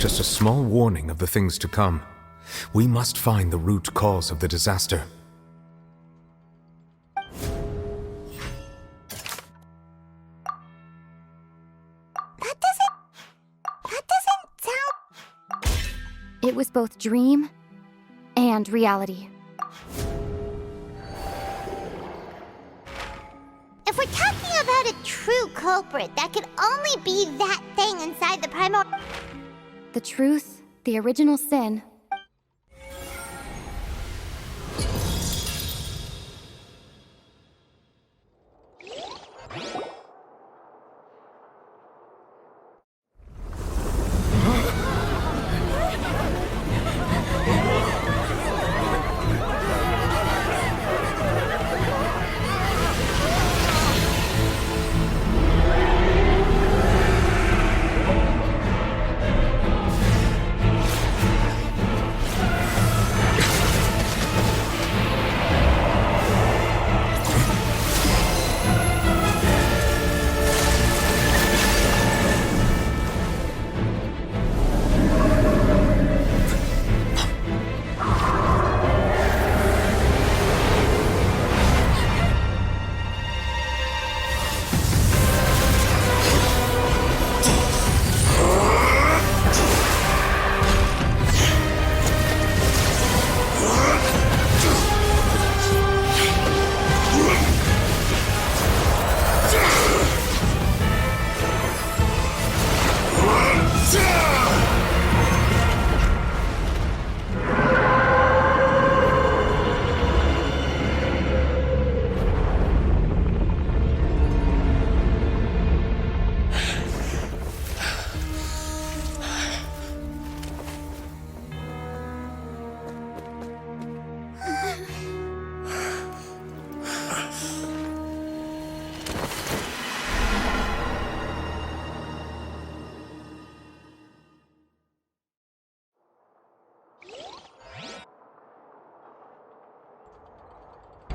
just a small warning of the things to come. We must find the root cause of the disaster. That doesn't sound... It was both dream and reality. If we're talking about a true culprit, that could only be that thing inside the primal... The truth, the original sin.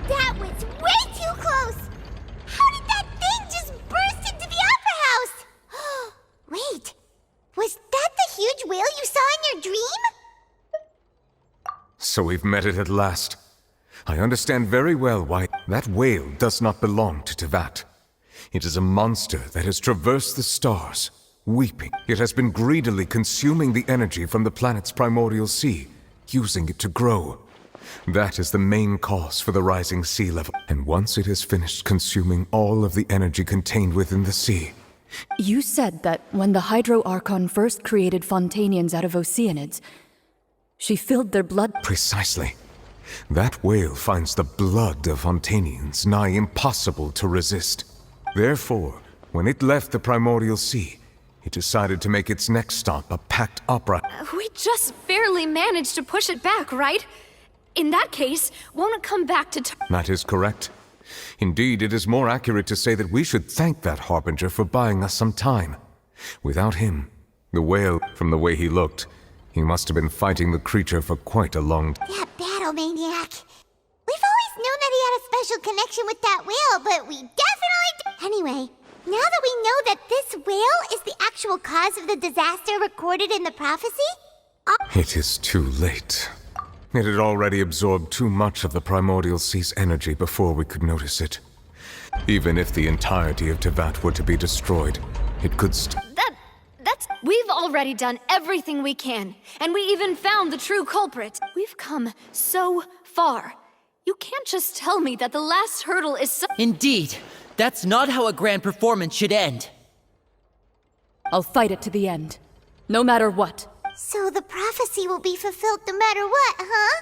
That was way too close! How did that thing just burst into the opera house? Wait, was that the huge whale you saw in your dream? So we've met it at last. I understand very well why that whale does not belong to Teyvat. It is a monster that has traversed the stars, weeping. It has been greedily consuming the energy from the planet's primordial sea, using it to grow. That is the main cause for the rising sea level. And once it has finished consuming all of the energy contained within the sea... You said that when the Hydro Archon first created Fontanians out of Oceanids, she filled their blood... Precisely. That whale finds the blood of Fontanians nigh impossible to resist. Therefore, when it left the primordial sea, it decided to make its next stop a packed opera. We just barely managed to push it back, right? In that case, won't it come back to... That is correct. Indeed, it is more accurate to say that we should thank that Harbinger for buying us some time. Without him, the whale, from the way he looked, he must have been fighting the creature for quite a long time. That battle maniac. We've always known that he had a special connection with that whale, but we definitely... Anyway, now that we know that this whale is the actual cause of the disaster recorded in the prophecy... It is too late. It had already absorbed too much of the primordial sea's energy before we could notice it. Even if the entirety of Teyvat were to be destroyed, it could We've already done everything we can, and we even found the true culprit. We've come so far. You can't just tell me that the last hurdle is so... Indeed. That's not how a grand performance should end. I'll fight it to the end, no matter what. So the prophecy will be fulfilled no matter what, huh?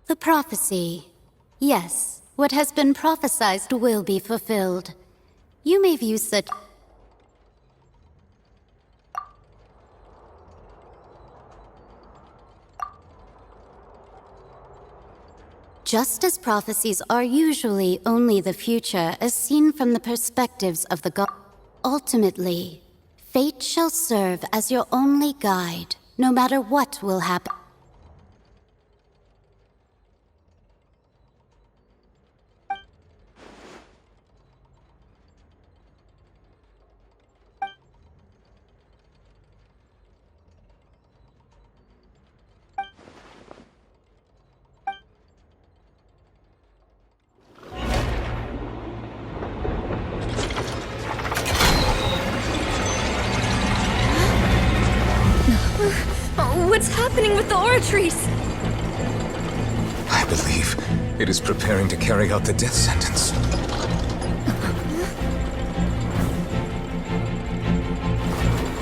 The prophecy. Yes, what has been prophesied will be fulfilled. You may view such... Just as prophecies are usually only the future as seen from the perspectives of the god. Ultimately, fate shall serve as your only guide, no matter what will happen. What's happening with the oratories? I believe it is preparing to carry out the death sentence.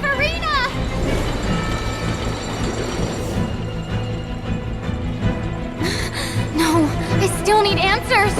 Farina! No, I still need answers.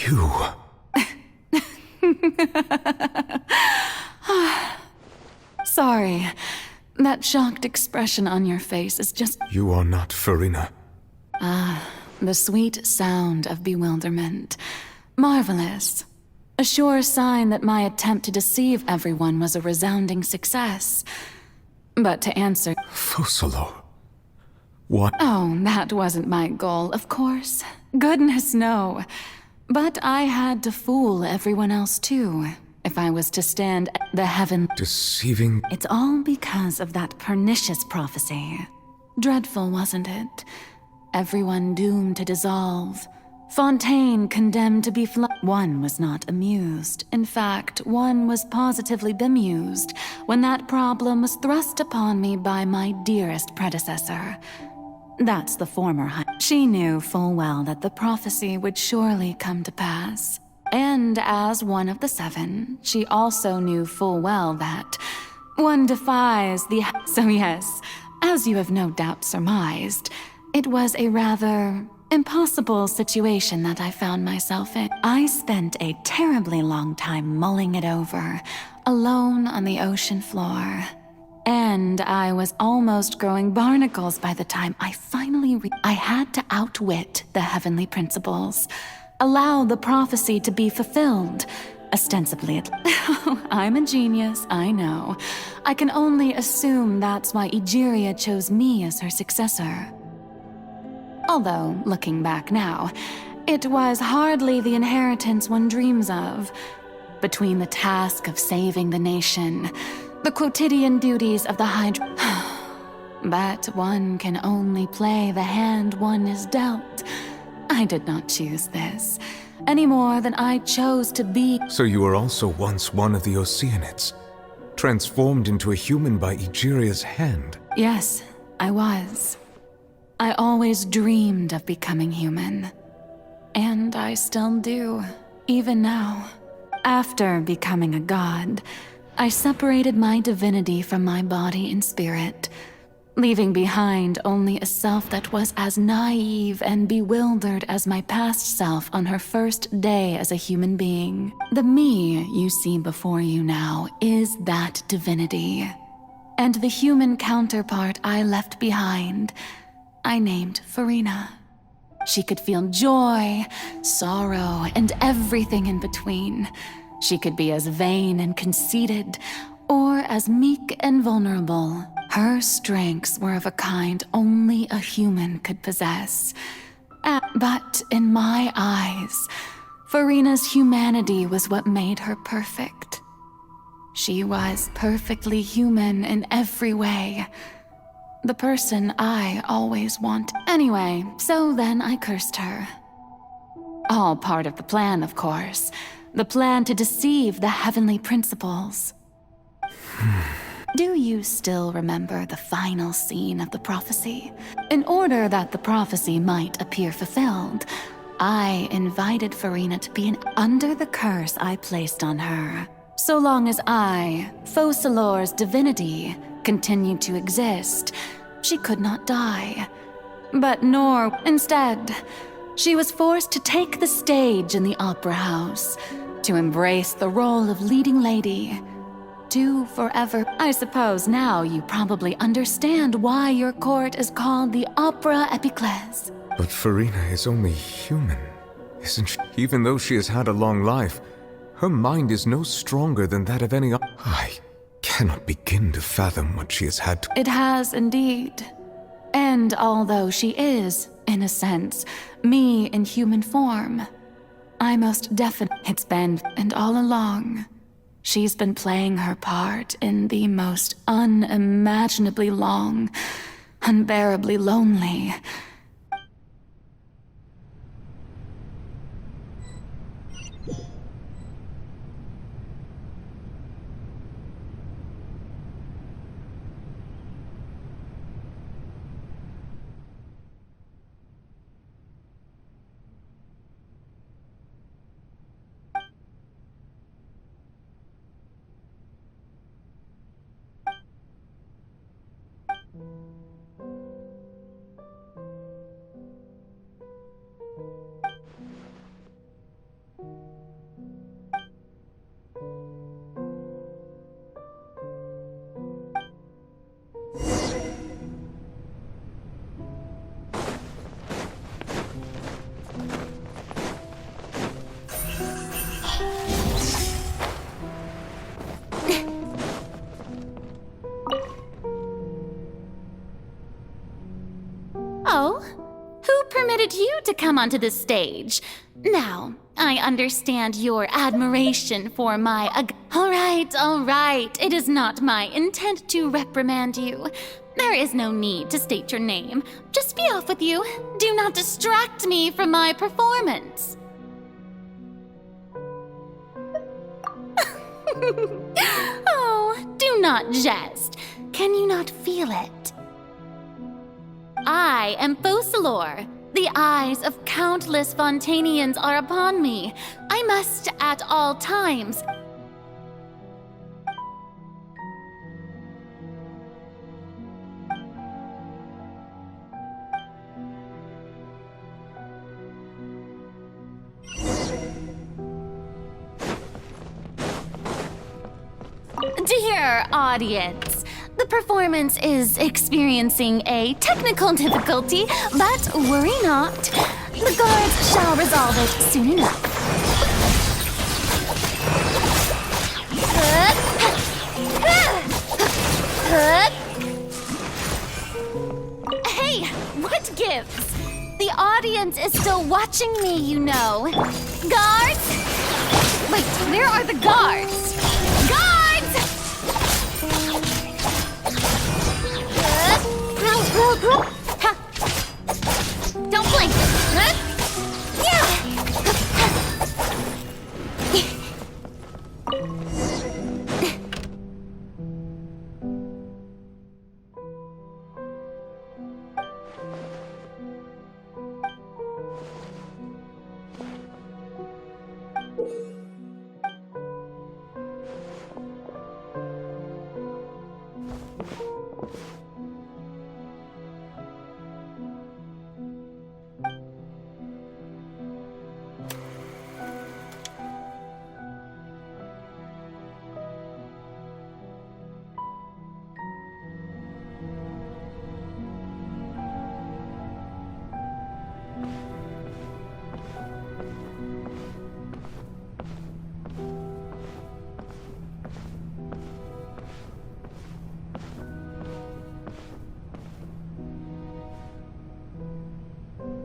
You... Sorry. That shocked expression on your face is just You are not Farina. the sweet sound of bewilderment. Marvelous. A sure sign that my attempt to deceive everyone was a resounding success. But to answer... Fosolo. What? Oh, that wasn't my goal, of course. Goodness, no. But I had to fool everyone else too, if I was to stand the heaven... Deceiving... It's all because of that pernicious prophecy. Dreadful, wasn't it? Everyone doomed to dissolve. Fontaine condemned to be One was not amused. In fact, one was positively bemused when that problem was thrust upon me by my dearest predecessor. That's the former She knew full well that the prophecy would surely come to pass. And as one of the seven, she also knew full well that one defies the... So yes, as you have no doubt surmised, it was a rather impossible situation that I found myself in. I spent a terribly long time mulling it over, alone on the ocean floor. And I was almost growing barnacles by the time I finally I had to outwit the heavenly principles, allow the prophecy to be fulfilled, ostensibly I'm a genius, I know. I can only assume that's why Egeria chose me as her successor. Although, looking back now, it was hardly the inheritance one dreams of. Between the task of saving the nation, the quotidian duties of the Hydra... But one can only play the hand one is dealt. I did not choose this, any more than I chose to be... So you were also once one of the Oceanids, transformed into a human by Egeria's hand. Yes, I was. I always dreamed of becoming human. And I still do, even now. After becoming a god, I separated my divinity from my body and spirit, leaving behind only a self that was as naive and bewildered as my past self on her first day as a human being. The me you see before you now is that divinity. And the human counterpart I left behind, I named Farina. She could feel joy, sorrow, and everything in between. She could be as vain and conceited, or as meek and vulnerable. Her strengths were of a kind only a human could possess. But in my eyes, Farina's humanity was what made her perfect. She was perfectly human in every way. The person I always wanted. Anyway, so then I cursed her. All part of the plan, of course. The plan to deceive the heavenly principles. Do you still remember the final scene of the prophecy? In order that the prophecy might appear fulfilled, I invited Farina to be under the curse I placed on her. So long as I, Focalor's divinity, continued to exist, she could not die. But instead, she was forced to take the stage in the opera house, to embrace the role of leading lady, to forever. I suppose now you probably understand why your court is called the Opera Epiclese. But Farina is only human, isn't she? Even though she has had a long life, her mind is no stronger than that of any other. I cannot begin to fathom what she has had to. It has indeed. And although she is, in a sense, me in human form, I most definitely. It's been, and all along, she's been playing her part in the most unimaginably long, unbearably lonely. Oh, who permitted you to come onto the stage? Now, I understand your admiration for my all right. It is not my intent to reprimand you. There is no need to state your name. Just be off with you. Do not distract me from my performance. Oh, do not jest. Can you not feel it? I am Focalor. The eyes of countless Fontanians are upon me. I must at all times. Dear audience, the performance is experiencing a technical difficulty, but worry not. The guards shall resolve it soon enough. Hey, what gives? The audience is still watching me, you know. Guards? Wait, where are the guards? Guards! Don't blink.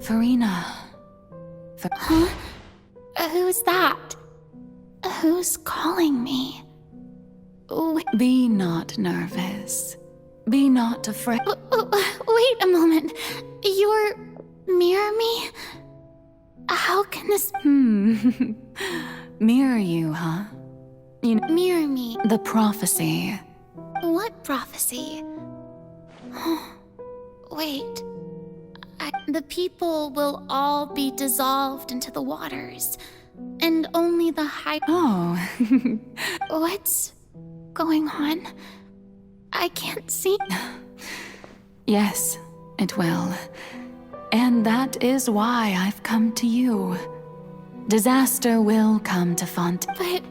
Farina. Huh? Who's that? Who's calling me? Be not nervous. Be not afraid. Wait a moment. You're mirror me? How can this Mirror you, huh? You know, mirror me? the prophecy. What prophecy? Wait. the people will all be dissolved into the waters, and only the high... Oh, What's going on? I can't see. yes, it will. And that is why I've come to you. Disaster will come to Fontaine. But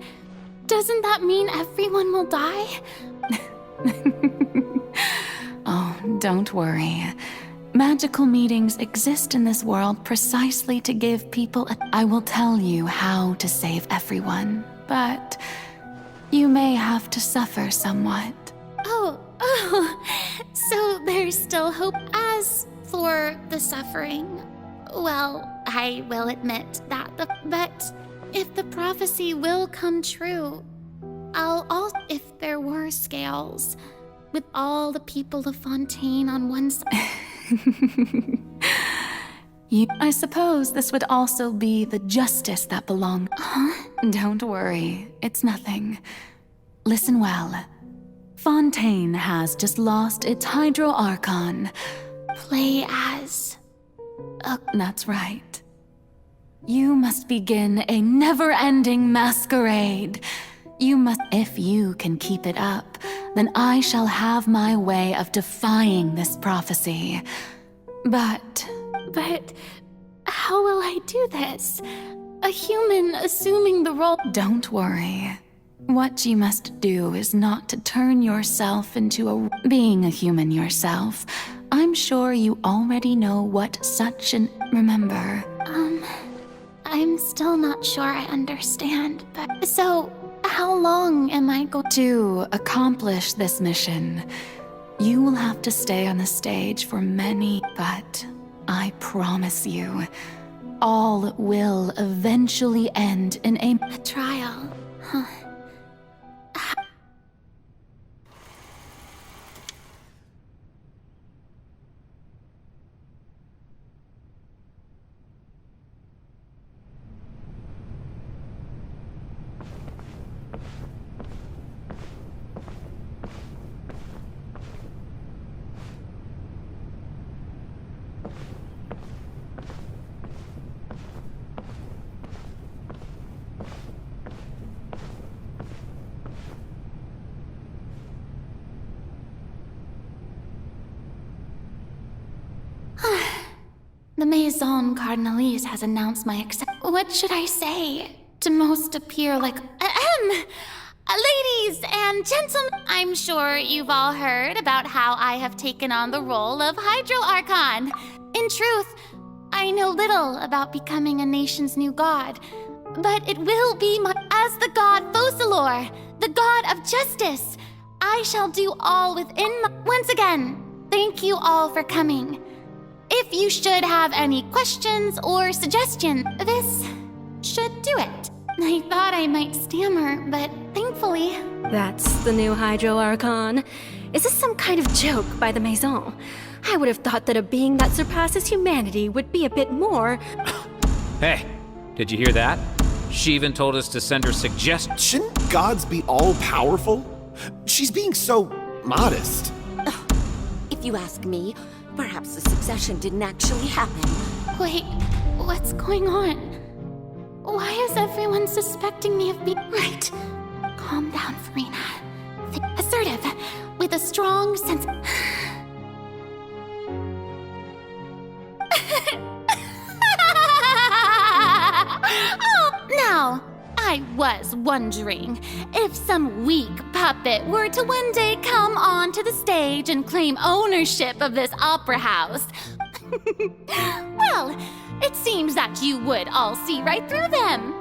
doesn't that mean everyone will die? Oh, don't worry. Magical meetings exist in this world precisely to give people I will tell you how to save everyone, but you may have to suffer somewhat. Oh, so there's still hope. As for the suffering, well, I will admit that but if the prophecy will come true, I'll also, if there were scales, with all the people of Fontaine on one side. I suppose this would also be the justice that belongs. Huh? Don't worry, it's nothing. Listen well. Fontaine has just lost its Hydro Archon. Play as... That's right. You must begin a never-ending masquerade. You must... If you can keep it up, then I shall have my way of defying this prophecy. But how will I do this? A human assuming the role... Don't worry. What you must do is not to turn yourself into a... Being a human yourself, I'm sure you already know what such an... Remember... I'm still not sure I understand, but... So, how long am I going To accomplish this mission, you will have to stay on the stage for many... But I promise you, all will eventually end in a trial? Huh. The Maison Cardinalise has announced my What should I say to most appear like... Ladies and gentlemen, I'm sure you've all heard about how I have taken on the role of Hydro Archon. In truth, I know little about becoming a nation's new god, but it will be as the god Focalor, the god of justice. I shall do all within my... Once again, thank you all for coming. If you should have any questions or suggestions, this should do it. I thought I might stammer, but thankfully... That's the new Hydro Archon. Is this some kind of joke by the Maison? I would have thought that a being that surpasses humanity would be a bit more... Hey, did you hear that? She even told us to send her suggestions. Shouldn't gods be all-powerful? She's being so modest. If you ask me, perhaps the succession didn't actually happen. Wait, what's going on? Why is everyone suspecting me of being... Right. Calm down, Farina. Assertive, with a strong sense... Oh, now, I was wondering if some weak puppet were to one day come onto the stage and claim ownership of this opera house. Well, it seems that you would all see right through them.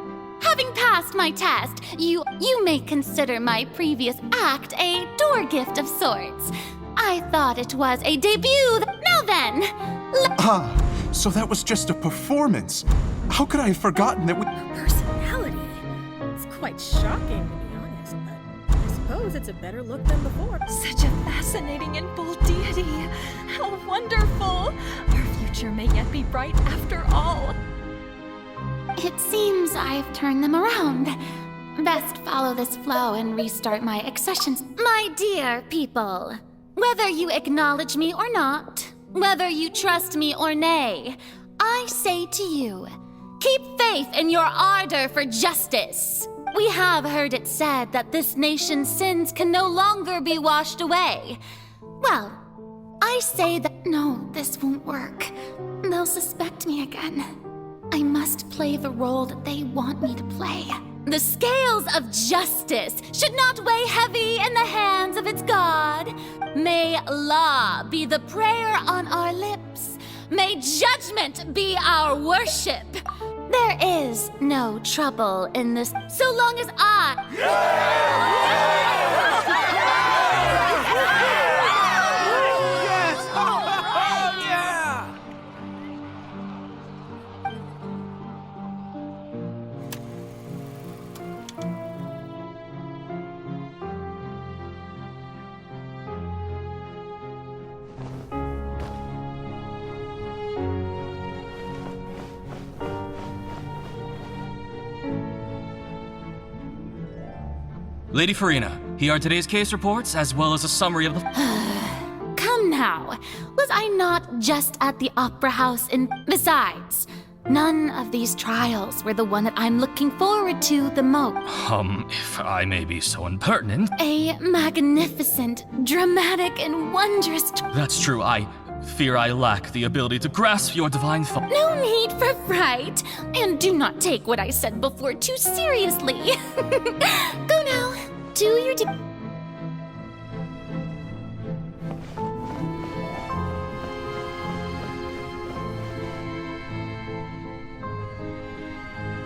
Having passed my test, you may consider my previous act a door gift of sorts. I thought it was a debut. Now then, so that was just a performance. How could I have forgotten that we... Personality? It's quite shocking, to be honest, but I suppose it's a better look than before. Such a fascinating and bold deity. How wonderful! Our future may yet be bright after all. it seems I've turned them around. Best follow this flow and restart my accessions. My dear people, whether you acknowledge me or not, Whether you trust me or nay, I say to you, keep faith in your ardor for justice. We have heard it said that this nation's sins can no longer be washed away. Well, I say that no, this won't work. They'll suspect me again. I must play the role that they want me to play. The scales of justice should not weigh heavy in the hands of its God. May law be the prayer on our lips. May judgment be our worship. There is no trouble in this so long as Lady Farina, here are today's case reports, as well as a summary of the... Come now, was I not just at the Opera House Besides, none of these trials were the one that I'm looking forward to the most. If I may be so impertinent... A magnificent, dramatic, and wondrous... That's true, I fear I lack the ability to grasp your divine thought. No need for fright, and do not take what I said before too seriously. Go now, do your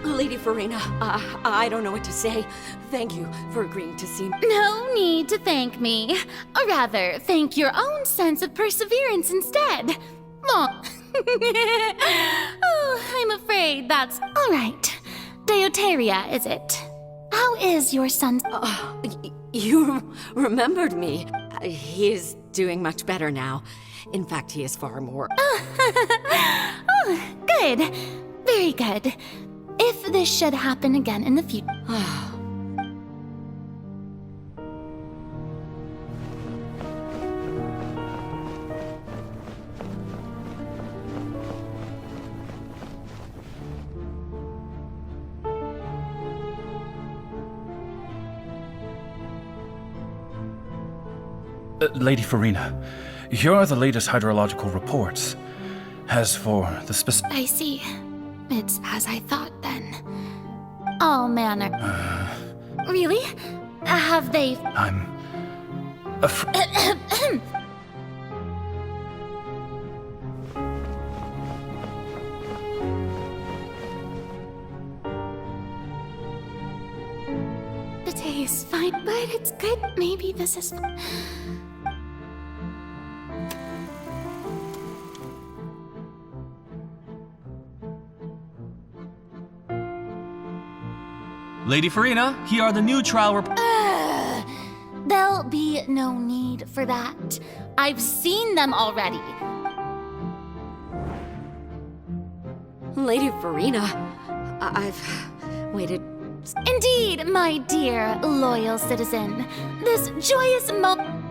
Lady Farina, I don't know what to say. Thank you for agreeing to see me. No need to thank me. Or rather, thank your own sense of perseverance instead. Oh, I'm afraid that's... All right. Deoteria, is it? How is your son? You remembered me. He is doing much better now. In fact, he is far more... Oh, good. Very good. If this should happen again in the future... Lady Farina, here are the latest hydrological reports. As for the specific... I see. It's as I thought, then. All manner. Really? Have they... I'm... afraid... The day is fine, but it's good. Maybe this is... Lady Farina, here are the new trial reports. There'll be no need for that. I've seen them already. Lady Farina, I've waited... Indeed, my dear, loyal citizen. This joyous moment...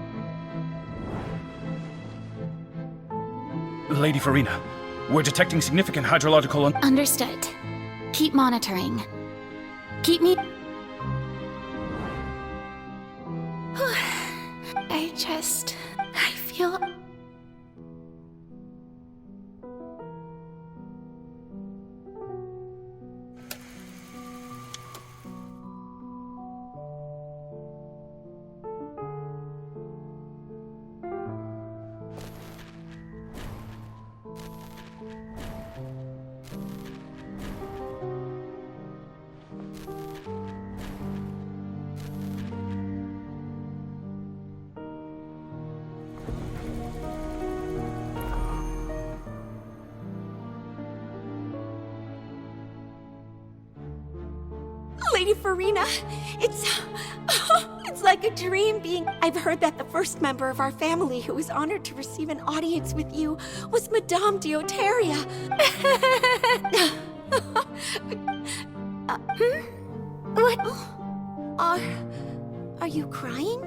Lady Farina, we're detecting significant hydrological... Understood. Keep monitoring. Keep me... I feel... Lady Farina, it's like a dream being... I've heard that the first member of our family who was honored to receive an audience with you was Madame Deoteria. What? Are you crying?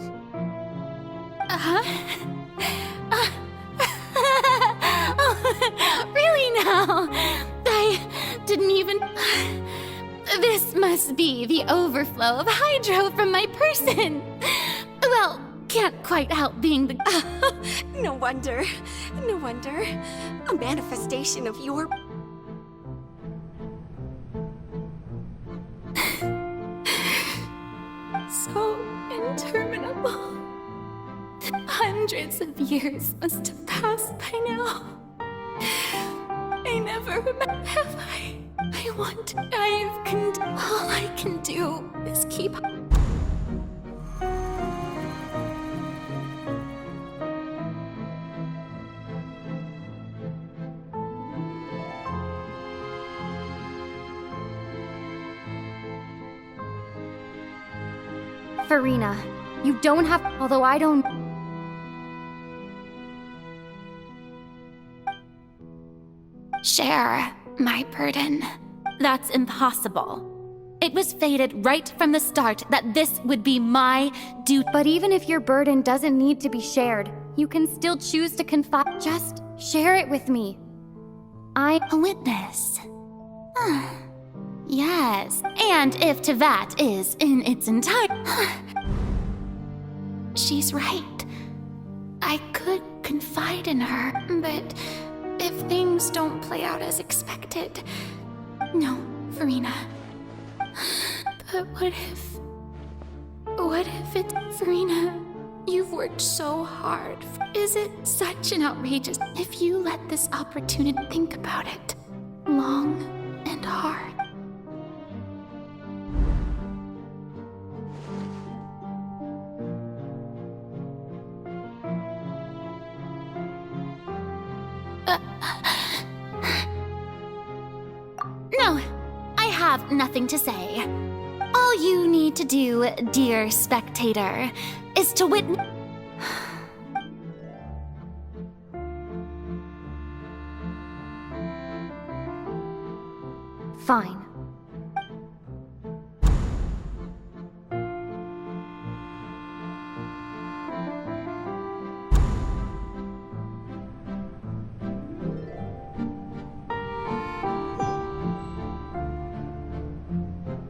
Really now? I didn't even... This must be the overflow of hydro from my person. Well, can't quite help being the... No wonder. No wonder. A manifestation of your... So interminable. Hundreds of years must have passed by now. I never remember. Have I? I want to dive. All I can do is keep. Farina, you don't have. Although I don't. Share my burden. That's impossible. It was fated right from the start that this would be my duty. But even if your burden doesn't need to be shared, you can still choose to confide. Just share it with me. I'm a witness. Yes, and if Tevat is in its entire... She's right. I could confide in her, but if things don't play out as expected... No, Farina. But what if it's... Farina, you've worked so hard. Is it such an outrageous... If you let this opportunity, think about it. Long and hard. No, I have nothing to say. All you need to do, dear spectator, is to witness... Fine.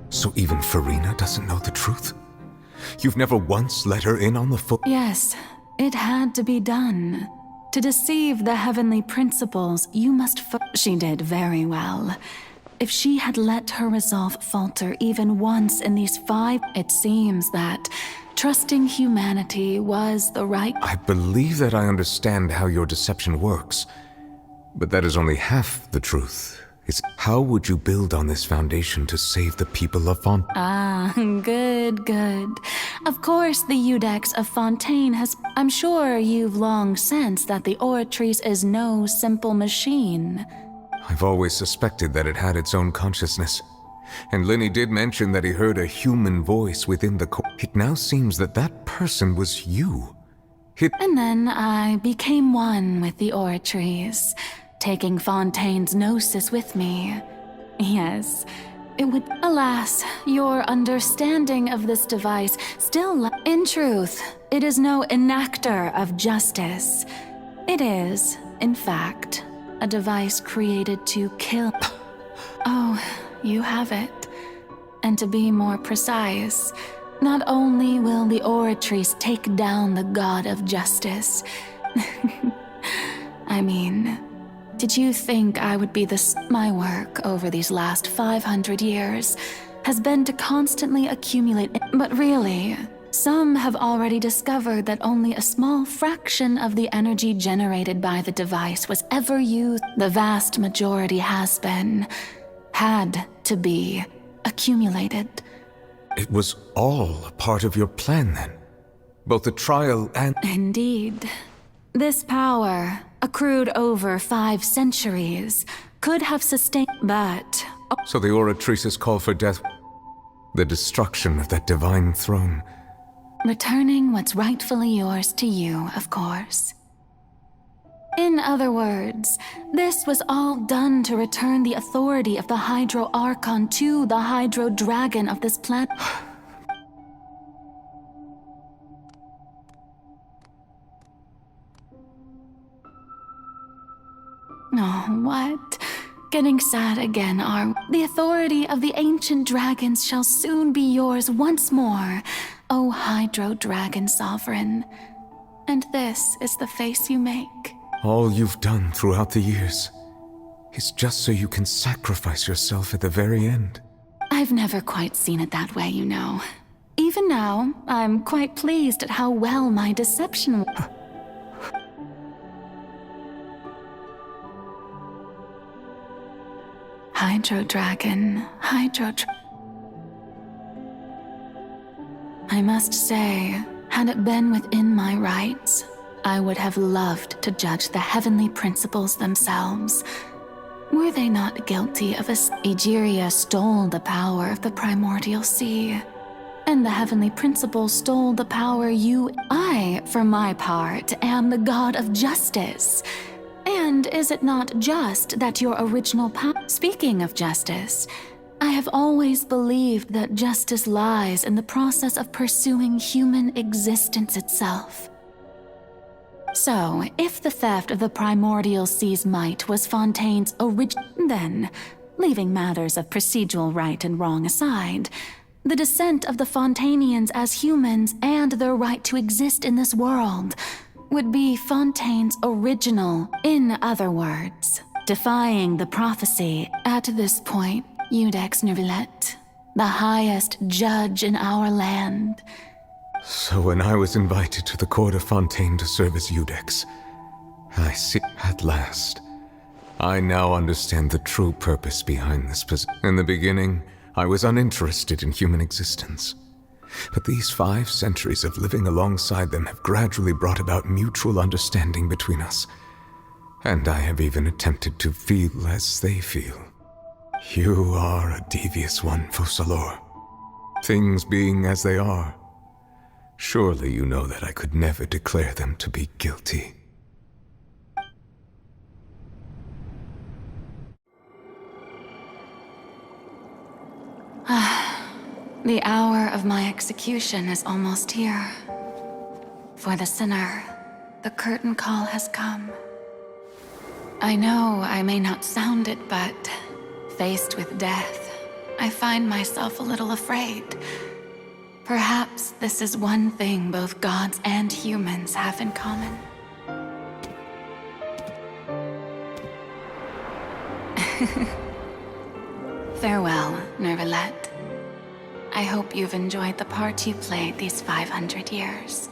So even Farina doesn't know the truth? You've never once let her in on the full... Yes, it had to be done. To deceive the heavenly principles, you must... She did very well. If she had let her resolve falter even once in these 5... It seems that trusting humanity was the right... I believe that I understand how your deception works, but that is only half the truth. How would you build on this foundation to save the people of Fontaine? Ah, good, good. Of course the Iudex of Fontaine has... I'm sure you've long sensed that the Oratrice is no simple machine. I've always suspected that it had its own consciousness. And Lenny did mention that he heard a human voice within the core. It now seems that that person was you. And then I became one with the Oratrice, taking Fontaine's gnosis with me. Yes, it would... Alas, your understanding of this device still... In truth, it is no enactor of justice. It is, in fact, a device created to kill... Oh, you have it. And to be more precise, not only will the Oratrice take down the god of justice... I mean... Did you think I would be this? My work over these last 500 years has been to constantly accumulate, but really, some have already discovered that only a small fraction of the energy generated by the device was ever used. The vast majority had to be accumulated. It was all a part of your plan then? Both the trial and... Indeed. This power, accrued over 5 centuries, could have sustained, but... So the Oratrice's call for death, the destruction of that divine throne. Returning what's rightfully yours to you, of course. In other words, this was all done to return the authority of the Hydro Archon to the Hydro Dragon of this planet. Oh, what? Getting sad again, are we? The authority of the ancient dragons shall soon be yours once more, O Hydro Dragon Sovereign. And this is the face you make. All you've done throughout the years is just so you can sacrifice yourself at the very end. I've never quite seen it that way, you know. Even now, I'm quite pleased at how well my deception Hydro Dragon, I must say, had it been within my rights, I would have loved to judge the heavenly principles themselves. Were they not guilty of Egeria stole the power of the primordial sea, and the heavenly principles stole the power I, for my part, am the god of justice. And is it not just that your original Speaking of justice, I have always believed that justice lies in the process of pursuing human existence itself. So, if the theft of the primordial sea's might was Fontaine's then, leaving matters of procedural right and wrong aside, the descent of the Fontanians as humans and their right to exist in this world would be Fontaine's original. In other words, defying the prophecy. At this point, Iudex Neuvillette, the highest judge in our land. So when I was invited to the court of Fontaine to serve as Iudex, I see at last. I now understand the true purpose behind this position. In the beginning, I was uninterested in human existence. But these 5 centuries of living alongside them have gradually brought about mutual understanding between us. And I have even attempted to feel as they feel. You are a devious one, Focalors. Things being as they are, surely you know that I could never declare them to be guilty. The hour of my execution is almost here. For the sinner, the curtain call has come. I know I may not sound it, but faced with death, I find myself a little afraid. Perhaps this is one thing both gods and humans have in common. Farewell, Neuvillette. I hope you've enjoyed the part you played these 500 years.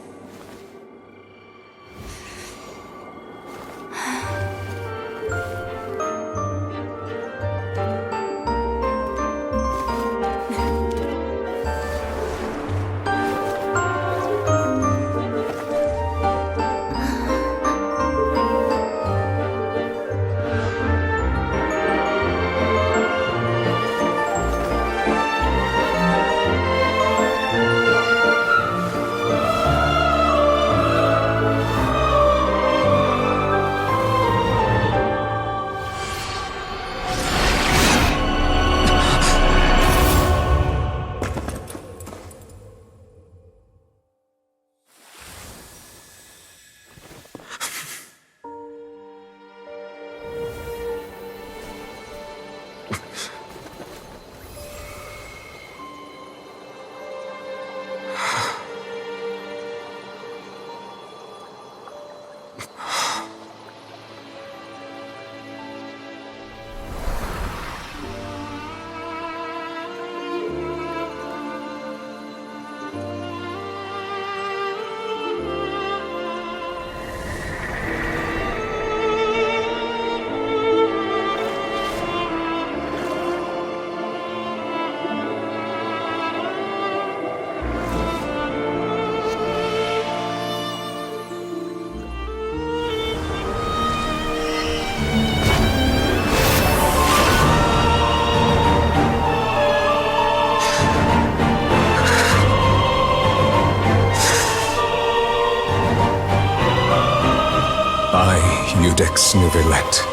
Iudex Neuvillette,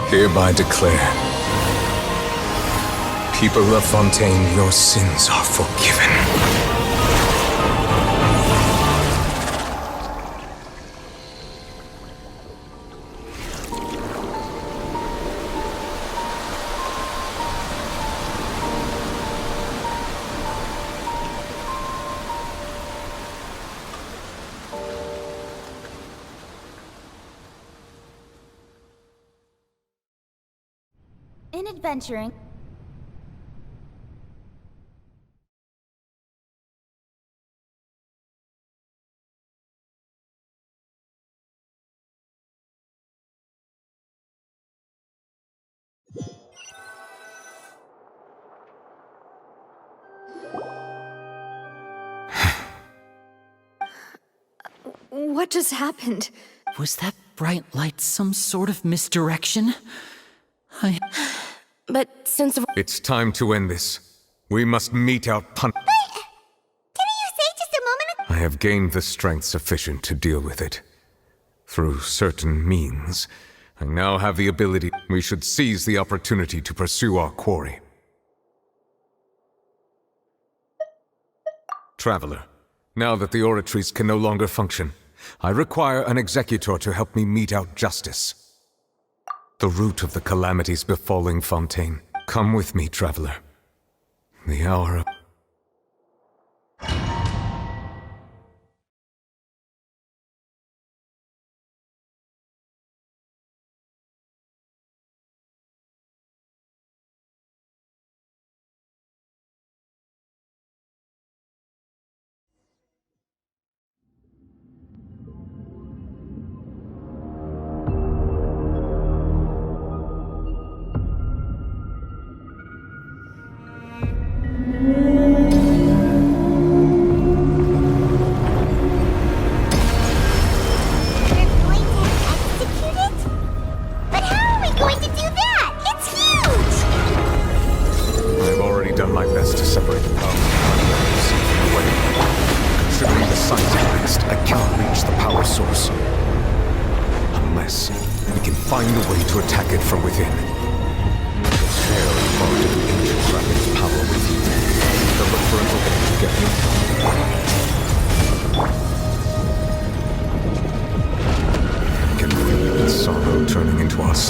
hereby declare, people of Fontaine, your sins are forgiven. and adventuring. What just happened? Was that bright light some sort of misdirection? But since... It's time to end this. We must mete out Didn't you say just a moment ago? I have gained the strength sufficient to deal with it. Through certain means, I now have the ability. We should seize the opportunity to pursue our quarry. Traveler, now that the oratories can no longer function, I require an executor to help me mete out justice. The root of the calamities befalling Fontaine. Come with me, traveler. The hour of...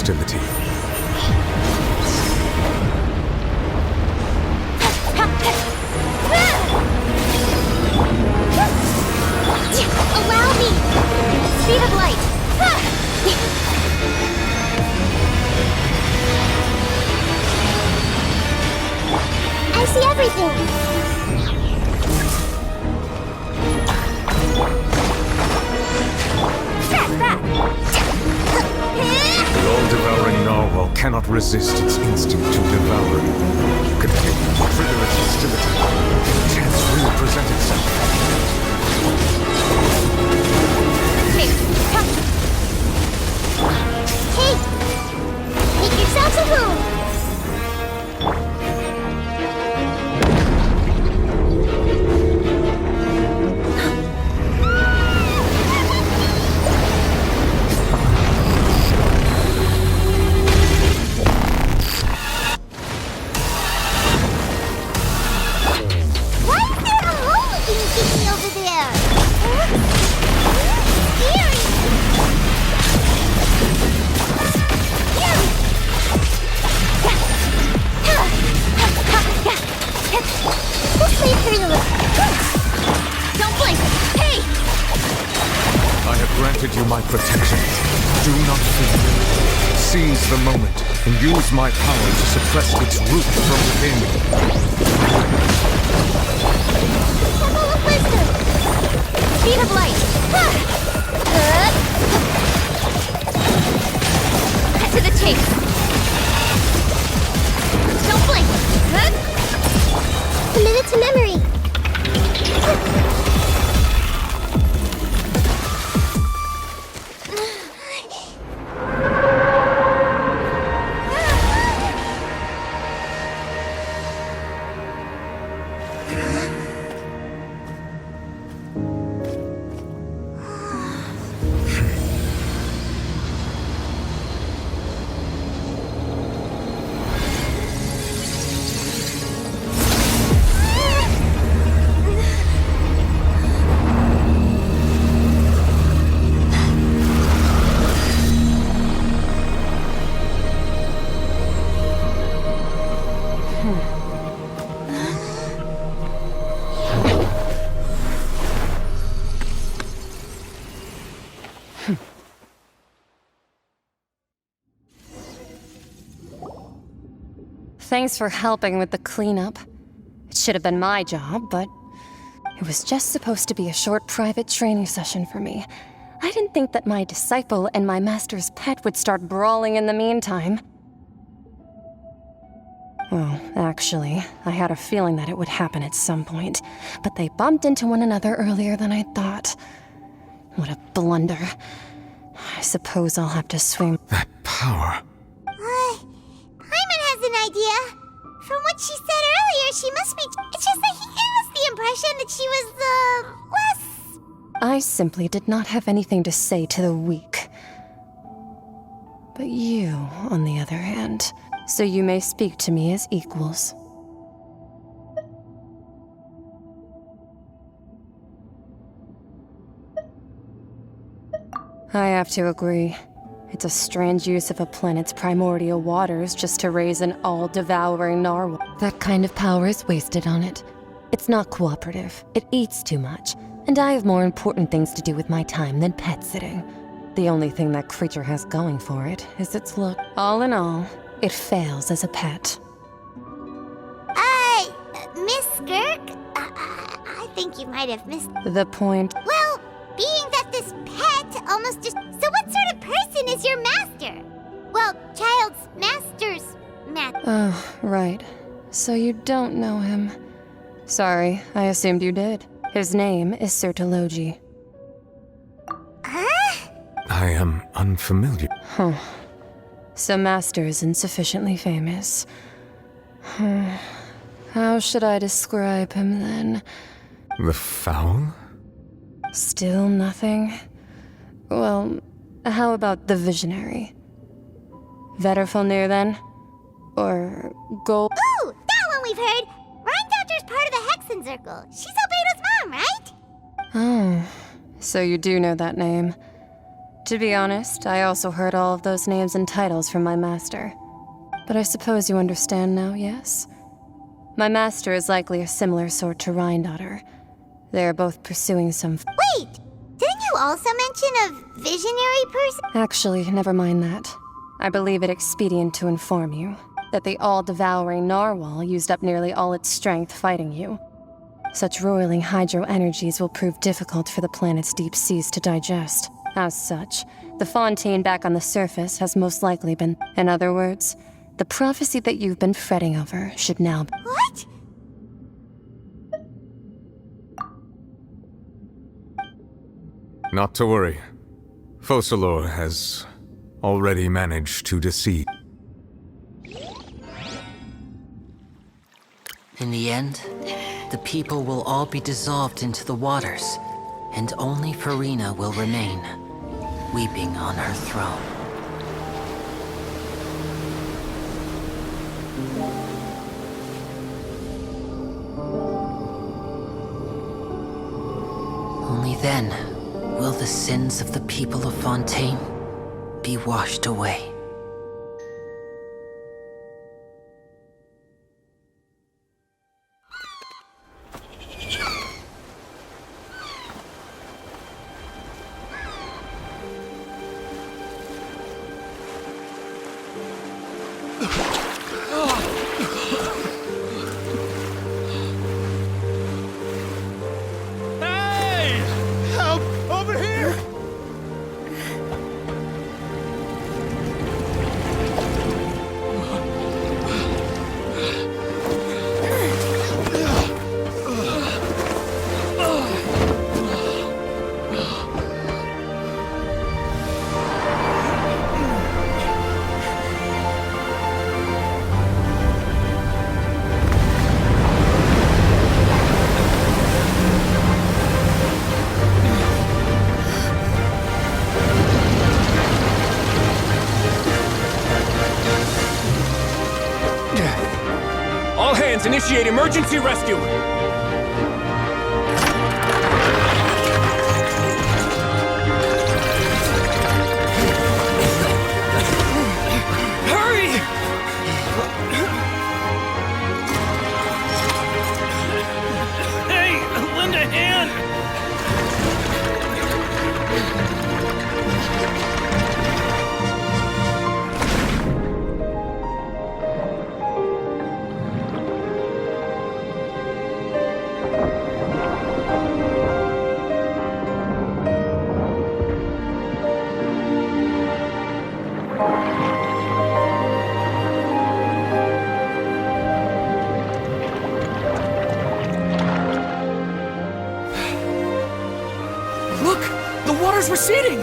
hostility. Allow me! Speed of light! I see everything! The all-devouring narwhal cannot resist its instinct to devour. Continue to trigger its hostility. The chance will present itself. Hey, make yourselves a room! Seize the moment and use my power to suppress its root from within. Temple of Wisdom! Speed of light! Cut to the chase! Don't blink! Commit it to memory! Thanks for helping with the cleanup. It should have been my job, but it was just supposed to be a short private training session for me. I didn't think that my disciple and my master's pet would start brawling in the meantime. Well, actually, I had a feeling that it would happen at some point, but they bumped into one another earlier than I thought. What a blunder. I suppose I'll have to swim. That power. Paimon has an idea. From what she said earlier, she must be... It's just that he gave us the impression that she was, less... I simply did not have anything to say to the weak. But you, on the other hand, so you may speak to me as equals. I have to agree. It's a strange use of a planet's primordial waters just to raise an all-devouring narwhal. That kind of power is wasted on it. It's not cooperative. It eats too much. And I have more important things to do with my time than pet sitting. The only thing that creature has going for it is its look. All in all, it fails as a pet. Miss Skirk? I think you might have missed... The point... Well, being that this pet almost just... So what sort of person is your master? Well, child's master's master. Oh, right. So you don't know him. Sorry, I assumed you did. His name is Sertologi. Huh? I am unfamiliar. Huh. So Master isn't sufficiently famous. How should I describe him then? The foul? Still nothing? Well, how about the visionary? Vetterfalnir then? Or Gold? Ooh, that one we've heard! Rhindotter's part of the Hexen Circle. She's Albedo's mom, right? Oh, so you do know that name. To be honest, I also heard all of those names and titles from my master. But I suppose you understand now, yes? My master is likely a similar sort to Rhyndotter. They are both pursuing some... Wait! Didn't you also mention a visionary person? Actually, never mind that. I believe it expedient to inform you that the all-devouring narwhal used up nearly all its strength fighting you. Such roiling hydro energies will prove difficult for the planet's deep seas to digest. As such, the fontaine back on the surface has most likely been... In other words, the prophecy that you've been fretting over should now... What? Not to worry. Focalor has already managed to deceive. In the end, the people will all be dissolved into the waters, and only Farina will remain, weeping on her throne. Only then will the sins of the people of Fontaine be washed away. All hands, initiate emergency rescue! Hurry! Hey, lend a hand! water's receding!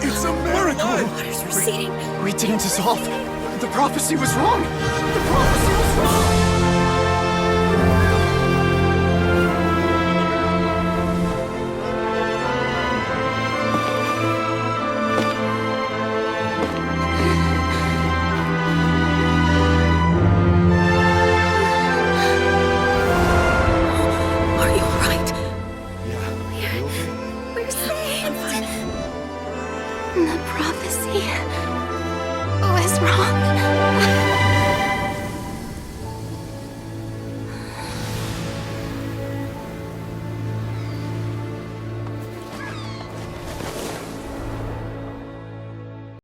It's a miracle! Water's receding. We didn't dissolve. The prophecy was wrong. The prophecy